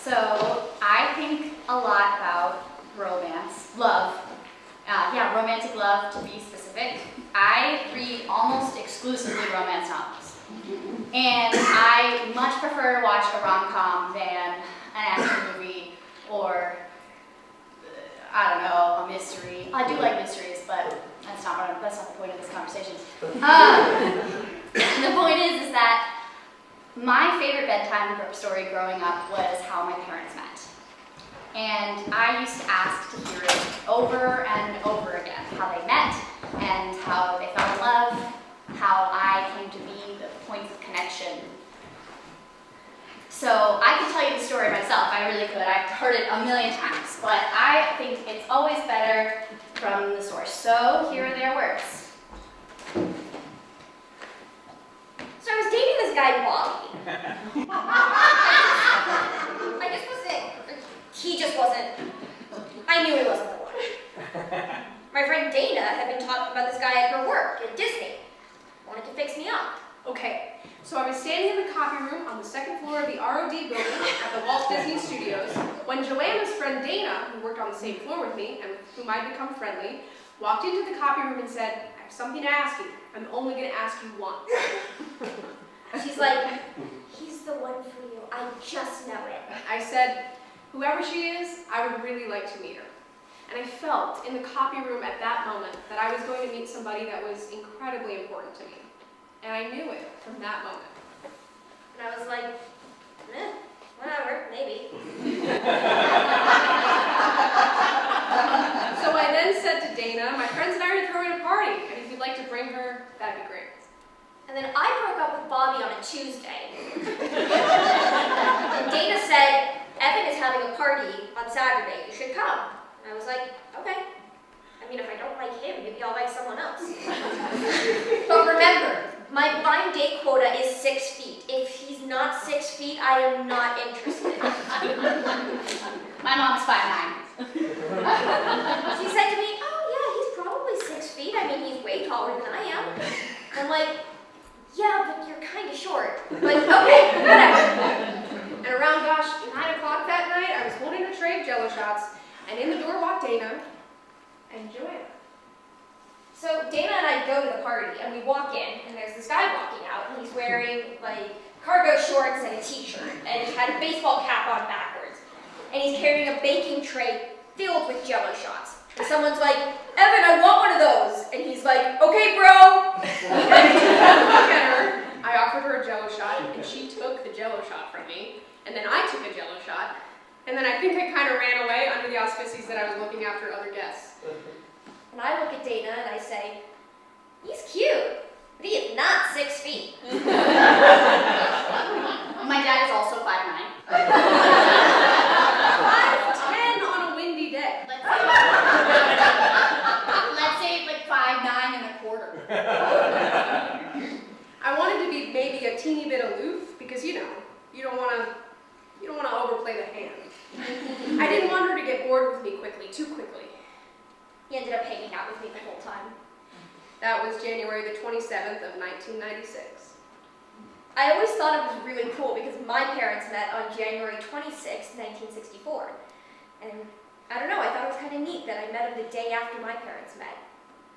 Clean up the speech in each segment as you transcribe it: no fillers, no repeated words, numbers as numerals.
So I think a lot about romance, love. Romantic love to be specific. I read almost exclusively romance novels. And I much prefer to watch a rom-com than an action movie or, I don't know, a mystery. I do like mysteries, but that's not the point of this conversation. The point is that my favorite bedtime story growing up was How My Parents Met. And I used to ask to hear it over and over again, how they met and how they fell in love, how I came to be the points of connection. So I could tell you the story myself, I really could. I've heard it a million times, but I think it's always better from the source. So here are their words. So I was dating this guy, Bobby. He just wasn't. I knew he wasn't the one. My friend Dana had been talking about this guy at her work at Disney. Wanted to fix me up. Okay, so I was standing in the copy room on the second floor of the ROD building at the Walt Disney Studios when Joanna's friend Dana, who worked on the same floor with me and with whom I'd become friendly, walked into the copy room and said, "I have something to ask you. I'm only going to ask you once." She's like, "He's the one for you. I just know it." I said, "Whoever she is, I would really like to meet her." And I felt in the copy room at that moment that I was going to meet somebody that was incredibly important to me. And I knew it from that moment. And I was like, whatever, maybe. So I then said to Dana, "My friends and I are throwing a party, and if you'd like to bring her, that'd be great." And then I broke up with Bobby on a Tuesday. And Dana said, "Evan is having a party on Saturday. You should come." And I was like, okay. I mean, if I don't like him, maybe I'll like someone else. But remember, my blind date quota is 6 feet. If he's not 6 feet, I am not interested. My mom's 5'9". She said to me, "Oh yeah, he's probably 6 feet. I mean, he's way taller than I am." I'm like, "Yeah, but you're kind of short." But okay, whatever. And around, 9 o'clock that night, I was holding a tray of Jell-O shots, and in the door walked Dana and Joanna. So Dana and I go to the party, and we walk in, and there's this guy walking out, and he's wearing, cargo shorts and a t-shirt, and he had a baseball cap on backwards. And he's carrying a baking tray filled with Jell-O shots. And someone's like, "Evan, I want one of those." And he's like, "Okay, bro." And I didn't look at her. I offered her a Jell-O shot, and she took the Jell-O shot from me. And then I took a Jell-O shot. And then I think I kind of ran away under the auspices that I was looking after other guests. And I look at Dana and I say, "He's cute, but he is not 6 feet." My dad is also 5'9". 5'10" on a windy day. Let's say 5'9" and a quarter. I wanted to be maybe a teeny bit aloof because, you don't want to overplay the hand. I didn't want her to get bored with me too quickly. He ended up hanging out with me the whole time. That was January the 27th of 1996. I always thought it was really cool because my parents met on January 26, 1964. And I don't know, I thought it was kind of neat that I met him the day after my parents met.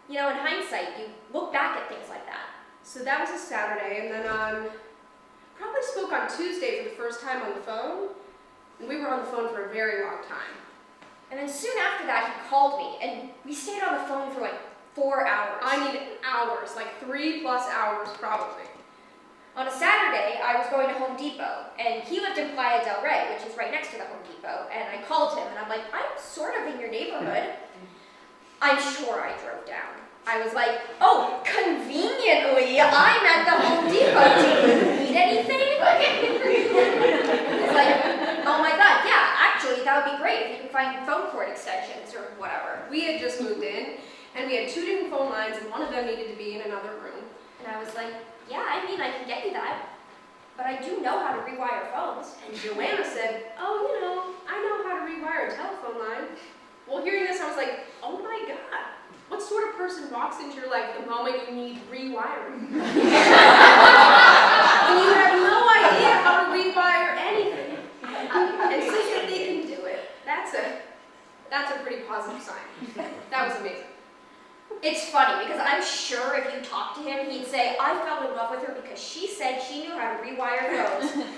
In hindsight, you look back at things like that. So that was a Saturday, and then probably spoke on Tuesday for the first time on the phone. And we were on the phone for a very long time. And then soon after that, he called me, and we stayed on the phone for 4 hours. I mean hours, 3+ hours probably. On a Saturday, I was going to Home Depot, and he lived in Playa del Rey, which is right next to the Home Depot, and I called him, and I'm like, "I'm sort of in your neighborhood." I'm sure I drove down. I was like, "Oh, conveniently, I'm at the Home Depot. Do you need anything?" He's like, "Oh my God, yeah, actually, that would be great if you can find phone cord extensions or whatever." We had just moved in, and we had 2 different phone lines, and one of them needed to be in another room. And I was like, "Yeah, I mean, I can get you that, but I do know how to rewire phones." And Joanna said, "Oh, I know how to rewire a telephone line." Well, hearing this, I was like, oh my God, what sort of person walks into your life the moment you need rewiring? And you have no idea how to rewire anything. And since That's a pretty positive sign. That was amazing. It's funny because I'm sure if you talked to him, he'd say, I fell in love with her because she said she knew how to rewire phones.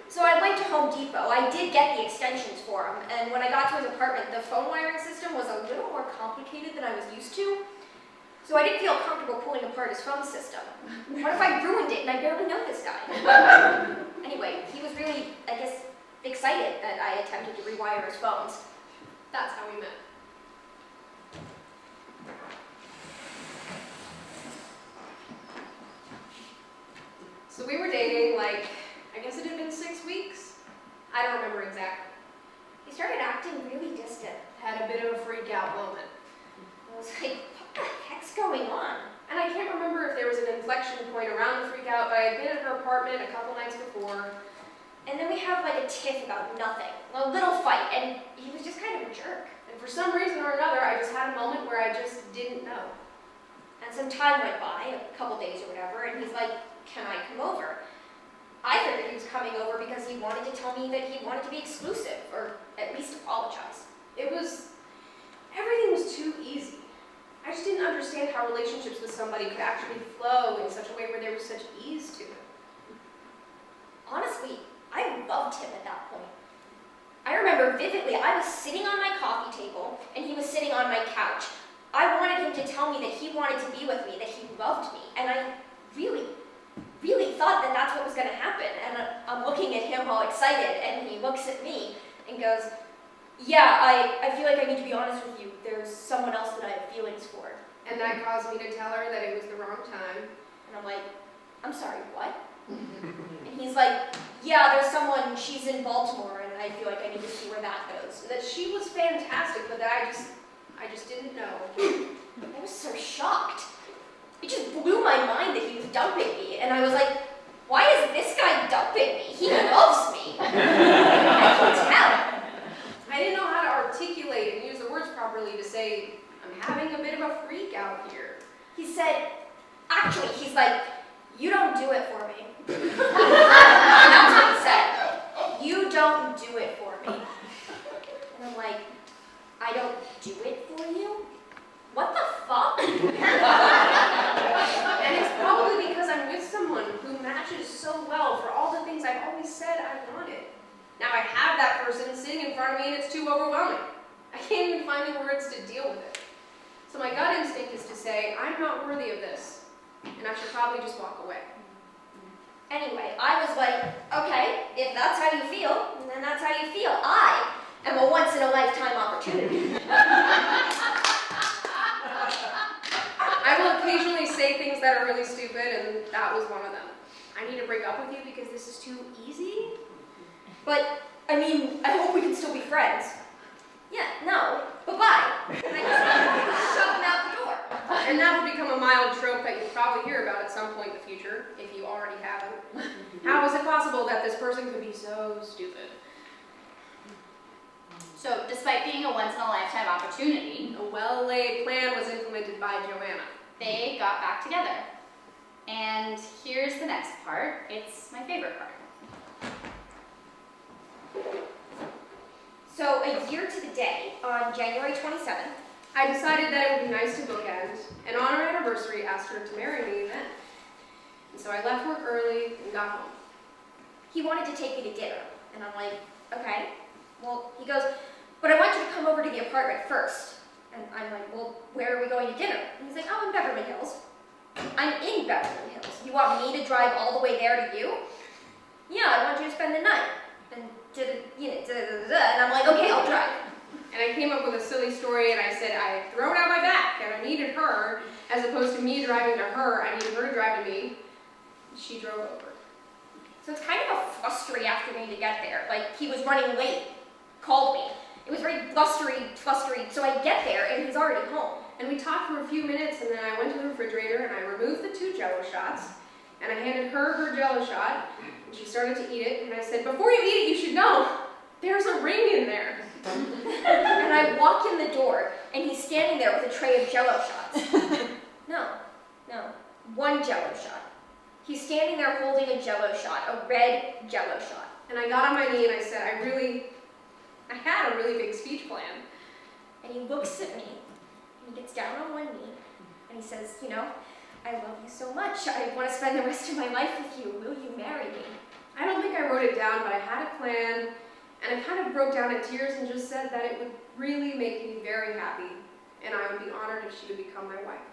So I went to Home Depot. I did get the extensions for him, and when I got to his apartment, the phone wiring system was a little more complicated than I was used to. So I didn't feel comfortable pulling apart his phone system. What if I ruined it and I barely know this guy? Anyway, he was really, I guess, excited that I attempted to rewire his phones. That's how we met. So we were dating, like, I guess it had been 6 weeks? I don't remember exactly. He started acting really distant. Had a bit of a freak out moment. I was like, what the heck's going on? And I can't remember if there was an inflection point around the freak out, but I had been at her apartment a couple nights before. And then we have like a tiff about nothing, a little fight, and he was just kind of a jerk. And for some reason or another, I just had a moment where I just didn't know. And some time went by, a couple days or whatever, and he's like, can I come over? I figured he was coming over because he wanted to tell me that he wanted to be exclusive, or at least apologize. Everything was too easy. I just didn't understand how relationships with somebody could actually flow in such a way where there was such ease to it. Honestly, I loved him at that point. I remember vividly, I was sitting on my coffee table, and he was sitting on my couch. I wanted him to tell me that he wanted to be with me, that he loved me, and I really thought that that's what was going to happen. And I'm looking at him all excited, and he looks at me and goes, yeah, I feel like I need to be honest with you. There's someone else that I have feelings for. And that caused me to tell her that it was the wrong time. And I'm like, I'm sorry, what? And he's like, yeah, there's someone, she's in Baltimore, and I feel like I need to see where that goes. That she was fantastic, but that I just didn't know. I was so shocked. It just blew my mind that he was dumping me, and I was like, why is this guy dumping me? He loves me. I can tell. I didn't know how to articulate and use the words properly to say, I'm having a bit of a freak out here. He said, actually, he's like, you don't do it for me. That's what he said. You don't do it for me. And I'm like, I don't do it for you? What the fuck? And it's probably because I'm with someone who matches so well for all the things I've always said I wanted. Now I have that person sitting in front of me and it's too overwhelming. I can't even find the words to deal with it. So my gut instinct is to say, I'm not worthy of this, and I should probably just walk away. Anyway, I was like, okay, if that's how you feel, then that's how you feel. I am a once-in-a-lifetime opportunity. I will occasionally say things that are really stupid, and that was one of them. I need to break up with you because this is too easy? But, I mean, I hope we can still be friends. Yeah, no, bye-bye. And I just shove him out the door. And that would become a mild trope that you'll probably hear about at some point in the future, if you already haven't. How is it possible that this person could be so stupid? So, despite being a once-in-a-lifetime opportunity, A well-laid plan was implemented by Joanna. they got back together. And here's the next part. It's my favorite part. So, a year to the day, on January 27th, I decided that it would be nice to bookend, and on our anniversary asked her to marry me then. And so I left work early and got home. he wanted to take me to dinner. And I'm like, okay. Well, he goes, but I want you to come over to the apartment first. And I'm like, well, where are we going to dinner? And he's like, oh, in Beverly Hills. I'm in Beverly Hills. You want me to drive all the way there to you? Yeah, I want you to spend the night. And and I'm like, okay, I'll drive. And I came up with a silly story and I said I had thrown out my back and I needed her, as opposed to me driving to her, I needed her to drive to me. She drove over. So it's kind of a frustrating afternoon to get there. Like, he was running late, called me. It was very blustery. So I get there and he's already home. And we talked for a few minutes and then I went to the refrigerator and I removed the 2 Jell-O shots and I handed her her Jell-O shot and she started to eat it and I said, before you eat it, you should know, there's a ring in there. And I walk in the door and he's standing there with a tray of Jell-O shots. No, 1 Jell-O shot. He's standing there holding a Jell-O shot, a red Jell-O shot. And I got on my knee and I said, I had a really big speech plan. And he looks at me, and he gets down on one knee, and he says, you know, I love you so much. I want to spend the rest of my life with you. Will you marry me? I don't think I wrote it down, but I had a plan, and I kind of broke down in tears and just said that it would really make me very happy, and I would be honored if she would become my wife.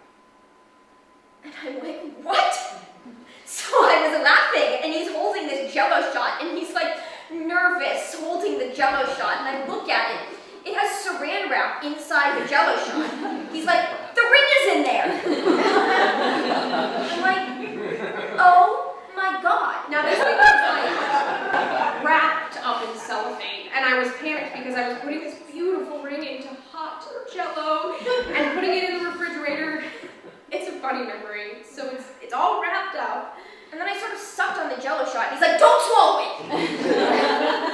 And I'm like, what? So I was laughing, and he's holding this Jell-O shot, and he's like nervous holding the Jell-O shot, and I look at it. It has saran wrap inside the Jell-O shot. He's like, the ring is in there. I'm like, oh my God. Now this thing was like wrapped up in cellophane, and I was panicked because I was putting this beautiful ring into hot Jell-O and putting it in the refrigerator. It's a funny memory, so it's all wrapped up. And then I sort of sucked on the Jell-O shot, and he's like, don't swallow it.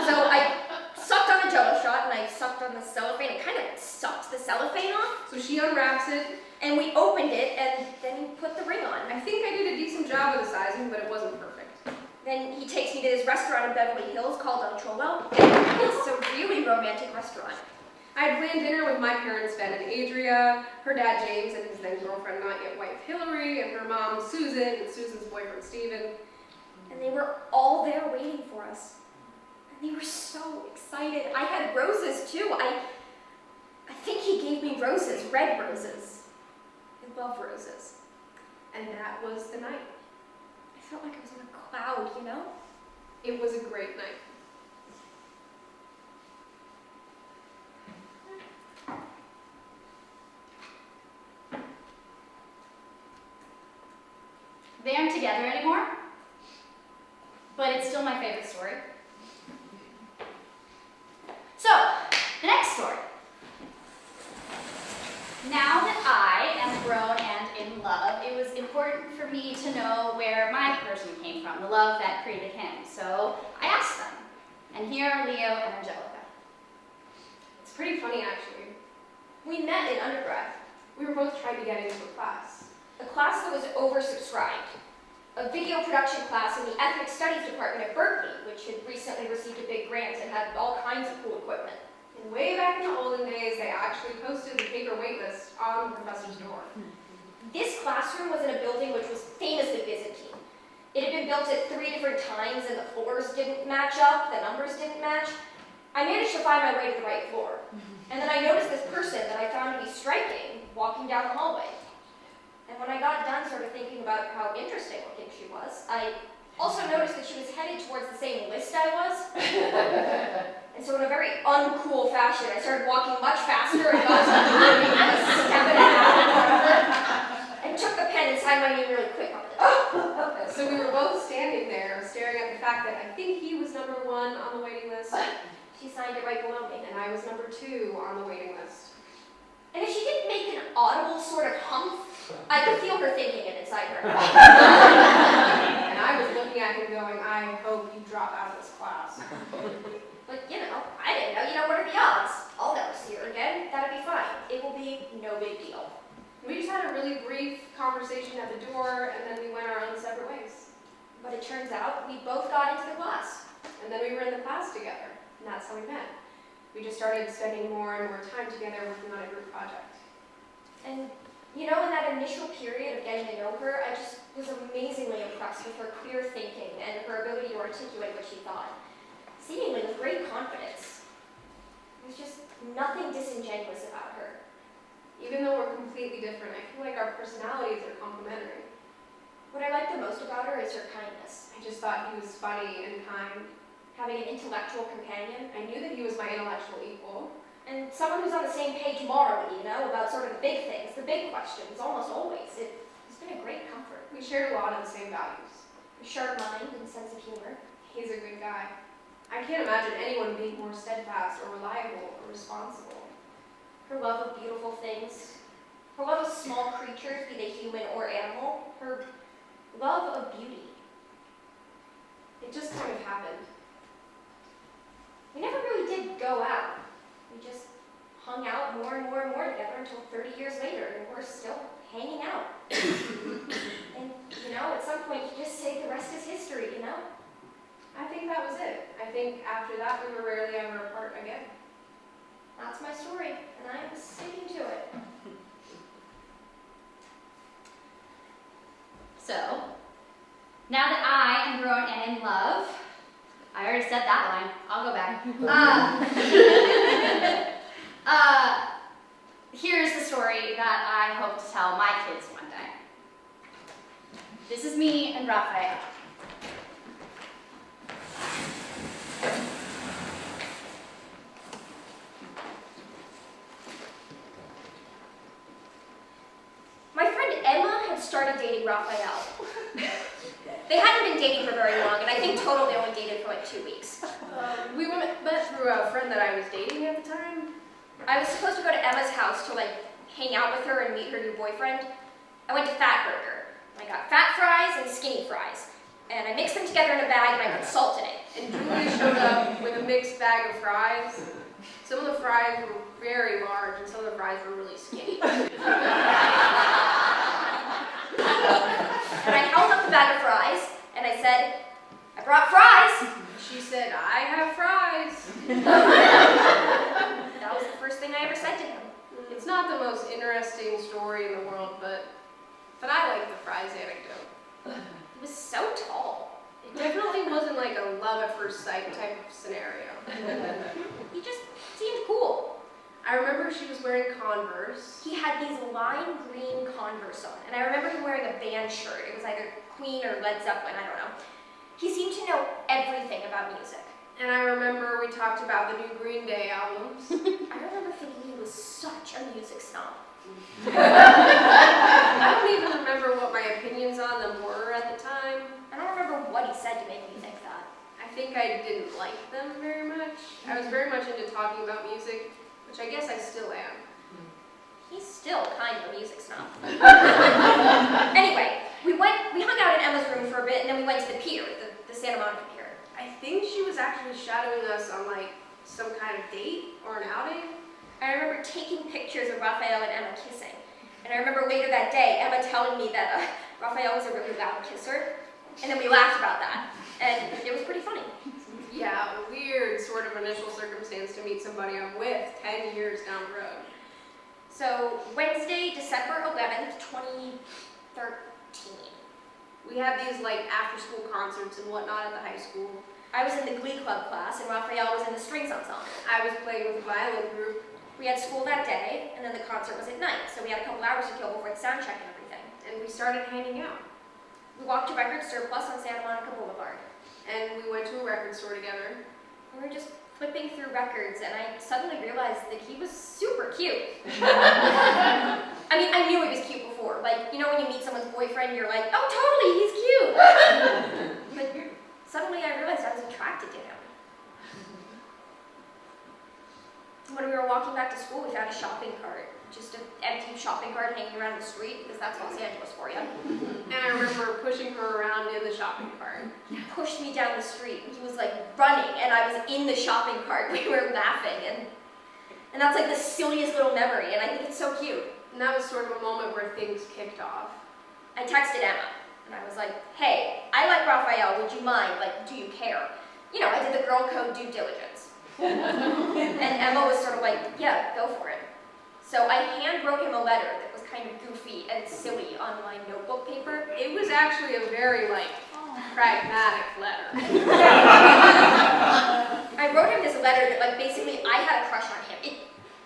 So I sucked on the Jell-O shot, and I sucked on the cellophane. It kind of sucked the cellophane off. So she unwraps it. And we opened it, and then he put the ring on. I think I did a decent job of the sizing, but it wasn't perfect. Then he takes me to this restaurant in Beverly Hills called El Cholo, and it's a really romantic restaurant. I had planned dinner with my parents, Ben and Adria, her dad James, and his then girlfriend, not yet wife Hillary, and her mom Susan, and Susan's boyfriend Steven. And they were all there waiting for us. And they were so excited. I had roses too. I think he gave me roses, red roses. I love roses. And that was the night. I felt like I was on a cloud, you know? It was a great night. They aren't together anymore, but it's still my favorite story. So, the next story. Now that I am grown and in love, it was important for me to know where my person came from, the love that created him. So I asked them, and here are Leo and Angelica. It's pretty funny, actually. We met in undergrad. We were both trying to get into a class. A class that was oversubscribed. A video production class in the Ethnic Studies department at Berkeley, which had recently received a big grant and had all kinds of cool equipment. And way back in the olden days, they actually posted the paper waitlist on the professor's door. This classroom was in a building which was famously Byzantine. It had been built at 3 different times and the floors didn't match up, the numbers didn't match. I managed to find my way to the right floor. And then I noticed this person that I found to be striking walking down the hallway. And when I got done sort of thinking about how interesting looking she was, I also noticed that she was headed towards the same list I was. And so in a very uncool fashion, I started walking much faster and got to a step and a half in front of her, and took the pen and signed my name really quick on it. So we were both standing there, staring at the fact that I think he was number 1 on the waiting list, She signed it right below me. and I was number 2 on the waiting list. And if she didn't make an audible sort of humph, I could feel her thinking it inside her. And I was looking at him going, I hope you drop out of this class. But, you know, I didn't know. You know, what are the odds? I'll never see her again. That'll be fine. It will be no big deal. We just had a really brief conversation at the door, and then we went our own separate ways. But it turns out we both got into the class. And then we were in the class together, and that's how we met. We just started spending more and more time together working on a group project. And, you know, in that initial period of getting to know her, I just was amazingly impressed with her clear thinking and her ability to articulate what she thought, seemingly with great confidence. There's just nothing disingenuous about her. Even though we're completely different, I feel like our personalities are complementary. What I like the most about her is her kindness. I just thought he was funny and kind. Having an intellectual companion, I knew that he was my intellectual equal. and someone who's on the same page morally, you know, about sort of the big things, the big questions, almost always. It's been a great comfort. We shared a lot of the same values. A sharp mind and sense of humor. He's a good guy. I can't imagine anyone being more steadfast or reliable or responsible. Her love of beautiful things. Her love of small creatures, be they human or animal. Her love of beauty. It just kind of happened. We never really did go out. We just hung out more and more and more together until 30 years later, and we're still hanging out. And, you know, at some point you just say the rest is history, you know? I think that was it. I think after that we were rarely ever apart again. That's my story, and I'm sticking to it. So, now that I am grown and in love, I already said that line. I'll go back. Here's the story that I hope to tell my kids one day. This is me and Raphael. My friend Emma had started dating Raphael. They hadn't been dating for very long, and I think total they only dated for like 2 weeks. We met through a friend that I was dating at the time. I was supposed to go to Emma's house to like hang out with her and meet her new boyfriend. I went to Fat Burger. I got fat fries and skinny fries. And I mixed them together in a bag and I put salt in it. And Julia showed up with a mixed bag of fries. Some of the fries were very large and some of the fries were really skinny. And I held up the bag of fries and I said, I brought fries. She said, I have fries. That was the first thing I ever said to him. It's not the most interesting story in the world, but I like the fries anecdote. He was so tall. It definitely wasn't like a love at first sight type of scenario. He just seemed cool. I remember she was wearing Converse. He had these lime green Converse on, and I remember him wearing a band shirt. It was either Queen or Led Zeppelin, I don't know. He seemed to know everything about music. And I remember we talked about the new Green Day albums. I remember thinking he was such a music snob. I don't even remember what my opinions on them were at the time. I don't remember what he said to make me think that. I think I didn't like them very much. I was very much into talking about music, which I guess I still am. He's still kind of a music snob. Anyway, we hung out in Emma's room for a bit, and then we went to the pier, the Santa Monica Pier. I think she was actually shadowing us on like some kind of date or an outing. I remember taking pictures of Raphael and Emma kissing. And I remember later that day, Emma telling me that Raphael was a really loud kisser. And then we laughed about that. And it was pretty funny. Yeah, a weird sort of initial circumstance to meet somebody I'm with 10 years down the road. So, Wednesday, December 11th, 2013. We had these like after-school concerts and whatnot at the high school. I was in the Glee Club class, and Raphael was in the strings ensemble. I was playing with a violin group. We had school that day, and then the concert was at night, so we had a couple hours to kill before the sound check and everything. And we started hanging out. We walked to Record Surplus on Santa Monica Boulevard. And we went to a record store together. We were just flipping through records, and I suddenly realized that he was super cute. I mean, I knew he was cute before. Like, you know when you meet someone's boyfriend, you're like, oh, totally, he's cute. But suddenly I realized I was attracted to him. When we were walking back to school, we found a shopping cart. Just an empty shopping cart hanging around the street, because that's Los Angeles for you. And I remember pushing her around in the shopping cart. He pushed me down the street, and he was like running, and I was in the shopping cart. We were laughing, and that's like the silliest little memory, and I think it's so cute. And that was sort of a moment where things kicked off. I texted Emma, and I was like, hey, I like Raphael, would you mind? Like, do you care? You know, I did the girl code due diligence. And Emma was sort of like, yeah, go for it. So I hand wrote him a letter that was kind of goofy and silly on my notebook paper. It was actually a very, like, pragmatic letter. I wrote him this letter that, like, basically I had a crush on him.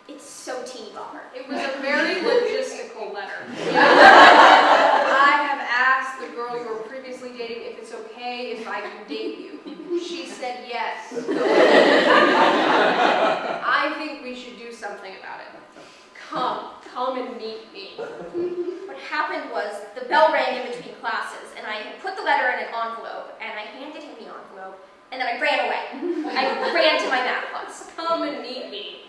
It's so teeny bopper. It was a very logistical letter. I have asked the girl you were previously dating if it's okay if I can date you. She said yes. I think we should do something about it. Come and meet me. What happened was the bell rang in between classes, and I had put the letter in an envelope, and I handed him the envelope, and then I ran away. I ran to my math class. Come and meet me.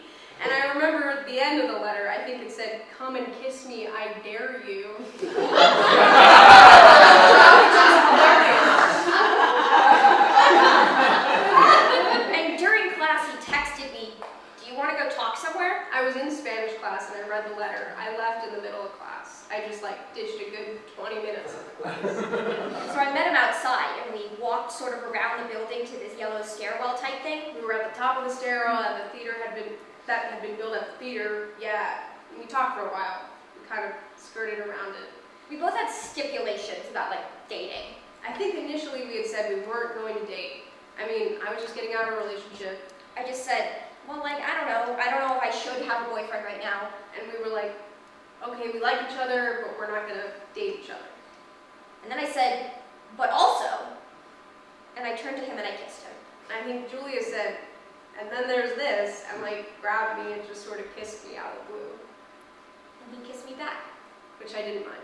And I remember at the end of the letter, I think it said, come and kiss me, I dare you. And during class, he texted me, do you want to go talk somewhere? I was in Spanish class and I read the letter. I left in the middle of class. I just like ditched a good 20 minutes of the class. So I met him outside, and we walked sort of around the building to this yellow stairwell type thing. We were at the top of the stairwell and the theater had been that had been billed at the theater, yeah, we talked for a while. We kind of skirted around it. We both had stipulations about, like, dating. I think initially we had said we weren't going to date. I mean, I was just getting out of a relationship. I just said, well, like, I don't know if I should have a boyfriend right now. And we were like, okay, we like each other, but we're not gonna date each other. And then I said, but also, and I turned to him and I kissed him. I think Julia said, and then there's this, and like grabbed me and just sort of kissed me out of the blue, And he kissed me back. which I didn't mind.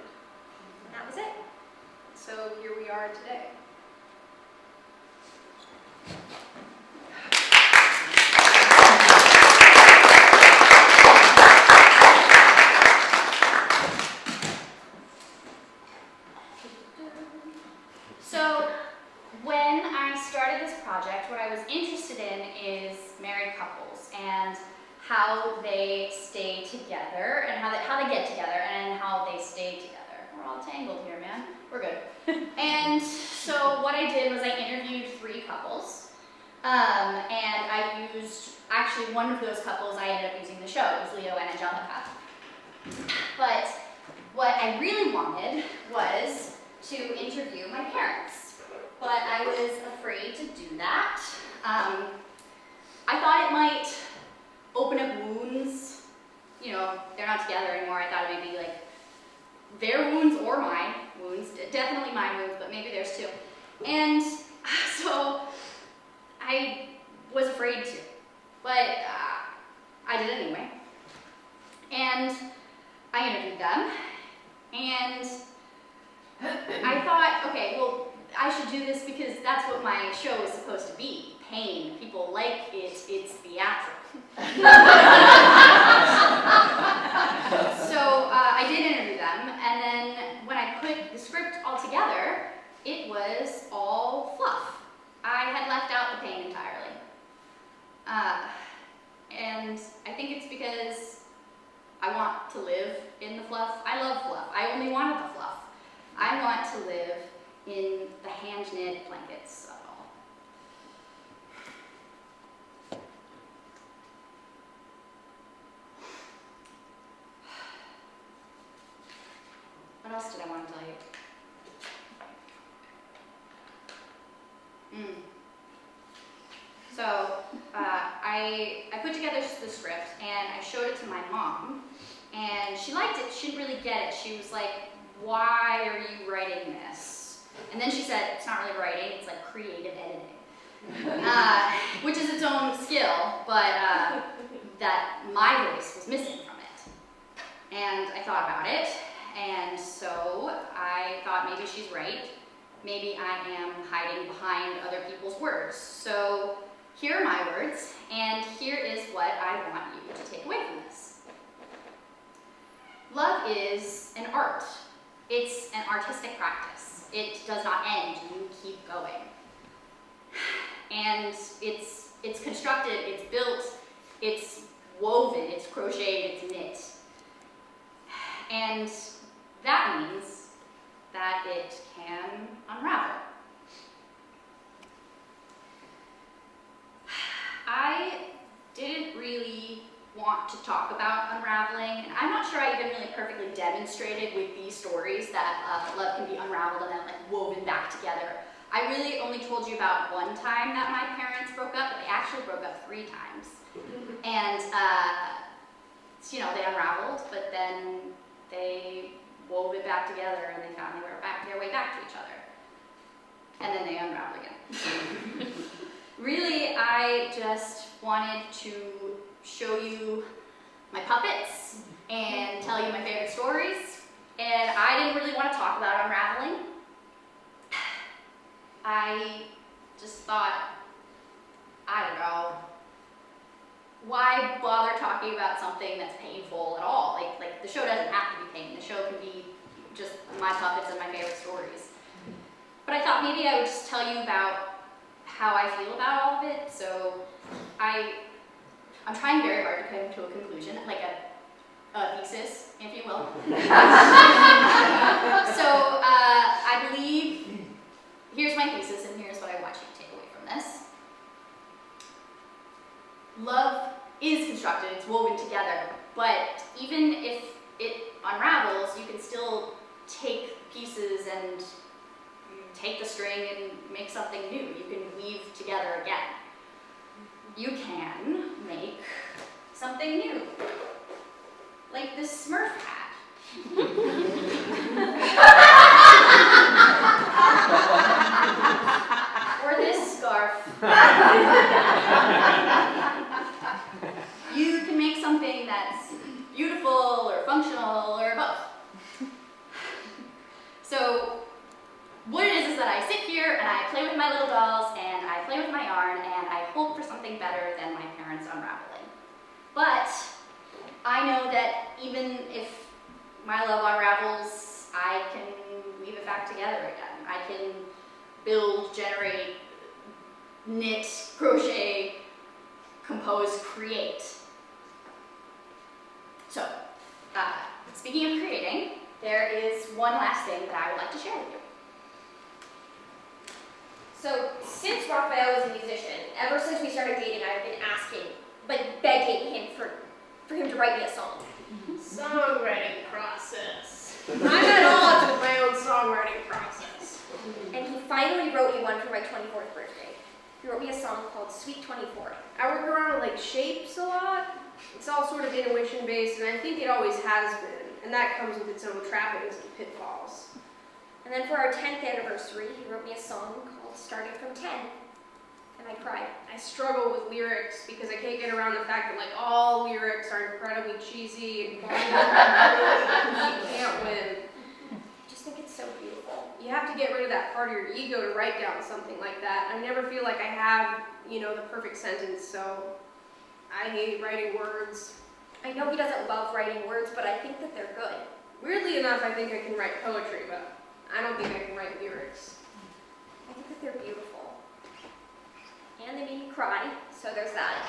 And that was it. So here we are today. So when I started this project, what I was interested in is married couples and how they stay together and how they get together and how they stay together. We're all tangled here, man. We're good. And so what I did was I interviewed 3 couples, and I used, actually one of those couples I ended up using the show. It was Leo and Angelica. But what I really wanted was to interview my parents, but I was afraid to do that. I thought it might open up wounds. You know, they're not together anymore. I thought it might be like their wounds or my wounds, definitely my wounds, but maybe theirs too. And so I was afraid to, but I did anyway. And I interviewed them, and I thought, okay, well, I should do this because that's what my show is supposed to be. Pain. People like it. It's theatrical. So I did interview them, and then when I put the script all together, it was all fluff. I had left out the pain entirely. And I think it's because I want to live in the fluff. I love fluff. I only wanted the fluff. I want to live in the hand-knit blankets of it all. What else did I want to tell you? So I put together the script and I showed it to my mom, and she liked it. She didn't really get it. She was like, "Why are you writing this?" And then she said, "It's not really writing, it's like creative editing," which is its own skill, but that my voice was missing from it. And I thought about it, and so I thought maybe she's right. Maybe I am hiding behind other people's words. So here are my words, and here is what I want you to take away from this. Love is an art. It's an artistic practice. It does not end, you keep going. And it's constructed, it's built, it's woven, it's crocheted, it's knit. And that means that it can unravel. I didn't really want to talk about unraveling, and I'm not sure I even really perfectly demonstrated with these stories that love can be unraveled and then like woven back together. I really only told you about one time that my parents broke up, but they actually broke up 3 times. And you know, they unraveled, but then they wove it back together and they found they were their way back to each other. And then they unraveled again. Really, I just wanted to show you my puppets and tell you my favorite stories. And I didn't really want to talk about unraveling. I just thought, I don't know, why bother talking about something that's painful at all? Like the show doesn't have to be pain. The show can be just my puppets and my favorite stories. But I thought maybe I would just tell you about how I feel about all of it. So I'm trying very hard to come to a conclusion, like a thesis, if you will. So I believe, here's my thesis and here's what I want you to take away from this. Love is constructed, it's woven together, but even if it unravels, you can still take pieces and take the string and make something new. You can weave together again. You can make something new, like this Smurf hat. Or this scarf. You can make something that's beautiful or functional or both. So what it is that I sit here and I play with my little dolls and I play with my yarn and I hope for something better than my parents unraveling. But I know that even if my love unravels, I can weave it back together again. I can build, generate, knit, crochet, compose, create. So, speaking of creating, there is one last thing that I would like to share with you. So, since Raphael is a musician, ever since we started dating, I've been asking, but begging him for him to write me a song. Songwriting process. I'm at odds with my own songwriting process. And he finally wrote me one for my 24th birthday. He wrote me a song called Sweet 24. I work around with like shapes a lot. It's all sort of intuition based, and I think it always has been. And that comes with its own trappings and pitfalls. And then for our 10th anniversary, he wrote me a song called Starting from 10. And I cried. I struggle with lyrics because I can't get around the fact that like all lyrics are incredibly cheesy and corny. You can't win. I just think it's so beautiful. You have to get rid of that part of your ego to write down something like that. I never feel like I have, the perfect sentence, so I hate writing words. I know he doesn't love writing words, but I think that they're good. Weirdly enough, I think I can write poetry, but I don't think I can write lyrics. I think that they're beautiful. And they make me cry, so there's that.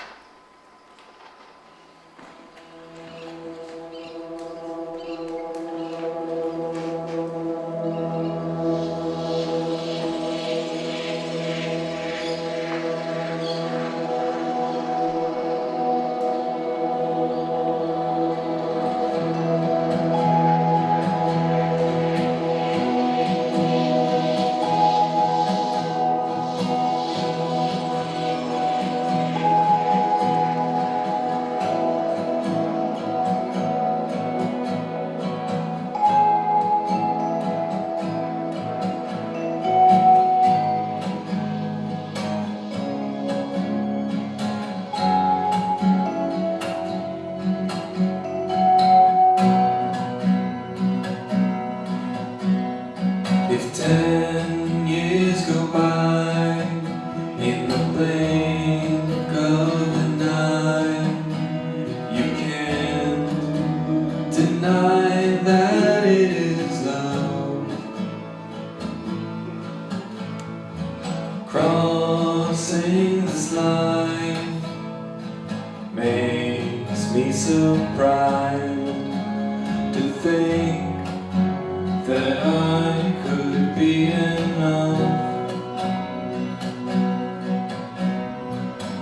If 10 years go by in the blink of an eye, you can't deny that it is love. Crossing this line makes me surprised to think that I could be enough.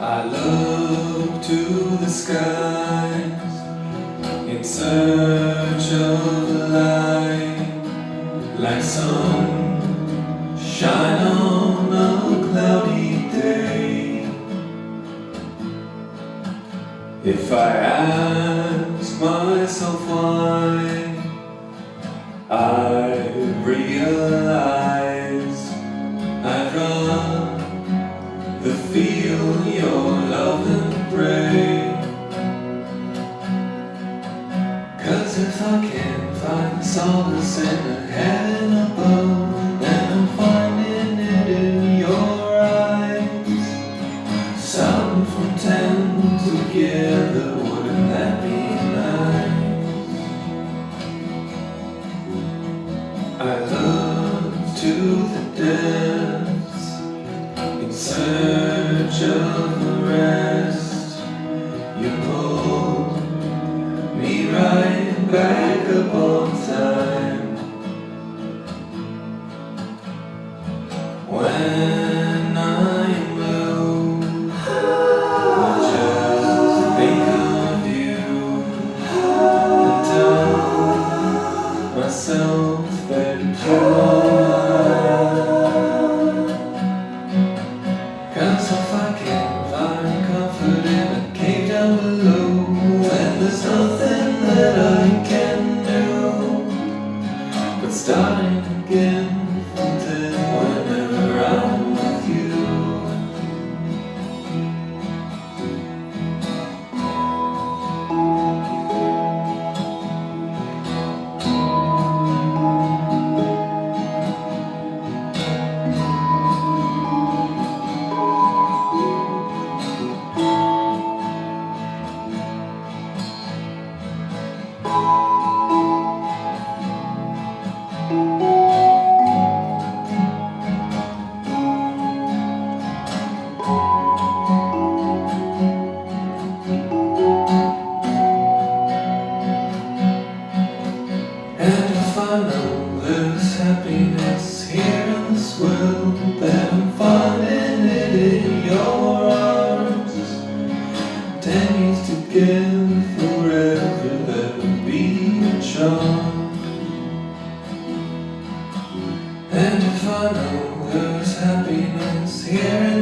I look to the skies in search of a light, like sun shine on a cloudy day. If I ask myself why, I realize I'd rather feel your love than pray. 'Cause if I can't find solace in a heaven above, then I'm finding it in your eyes. Starting from 10 together, wouldn't that be nice? I look to the depths in search of the rest. You pull me right back up on time. When I'm low, I just think know there's happiness here in